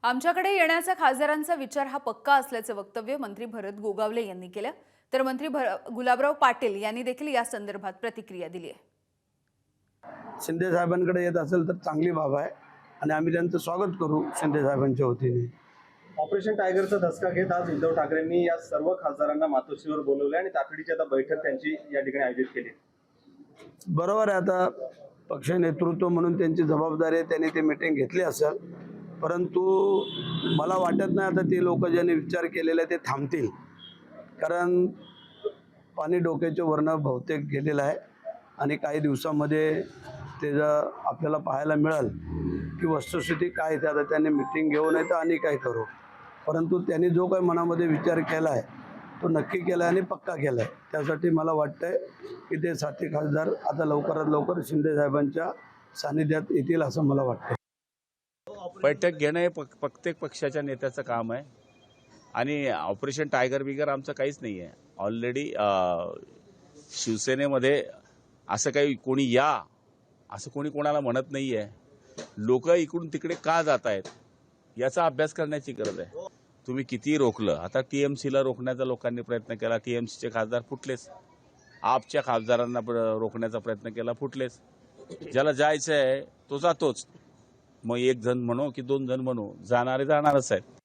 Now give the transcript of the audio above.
आमच्याकडे येण्याचा खासदारांचा विचार हा पक्का असल्याचे वक्तव्य मंत्री भरत गोगावले यांनी केलं। तर मंत्री गुलाबराव पाटील यांनी देखील या संदर्भात प्रतिक्रिया दिली आहे। शिंदे साहेबांकडे येत असेल तर चांगली बाब आहे आणि आम्ही त्यांचं स्वागत करू शिंदे साहेबांच्या वतीने। ऑपरेशन टायगरचा धसका घेत आज उद्धव ठाकरेंनी या सर्व खासदारांना मातोश्रीवर बोलवले आणि तातडीची आता बैठक त्यांची या ठिकाणी आयोजित केली। बरोबर आहे, आता पक्ष नेतृत्व म्हणून त्यांची जबाबदारी आहे, त्यांनी ते मीटिंग घेतली असेल, परंतु मला वाटत नाही आता ते लोक ज्यांनी विचार केलेला आहे ते थांबतील, कारण पाणी डोक्याच्या वरनं बहुतेक गेलेलं आहे आणि काही दिवसामध्ये ते आपल्याला पाहायला मिळेल की वस्तुस्थिती काय आहे। आता त्यांनी मीटिंग घेऊ नये तर आणि काय करू, परंतु त्यांनी जो काही मनामध्ये विचार केला आहे तो नक्की केला आहे आणि पक्का केला आहे। त्यासाठी मला वाटतंय की ते 7 खासदार आता लवकरात लवकर शिंदे साहेबांच्या सानिध्यात येतील असं मला वाटतं। बैठक घेणं हे प्रत्येक पक्षाच्या नेत्याचं काम आहे आणि ऑपरेशन टायगर बिगर आमचं काहीच नाही आहे। ऑलरेडी शिवसेनेमध्ये असं काही कोणी या असं कोणी कोणाला म्हणत नाही आहे। लोक इकडून तिकडे का जात आहेत याचा अभ्यास करण्याची गरज आहे। तुम्ही किती रोखलं, आता टीएमसीला रोखण्याचा लोकांनी प्रयत्न केला, टीएमसीचे खासदार फुटलेच, आपच्या खासदारांना रोखण्याचा प्रयत्न केला, फुटलेच। ज्याला जायचं आहे तो जातोच, मग एक जण म्हणो की 2 जण म्हणो, जाणारे जाणारच आहेत।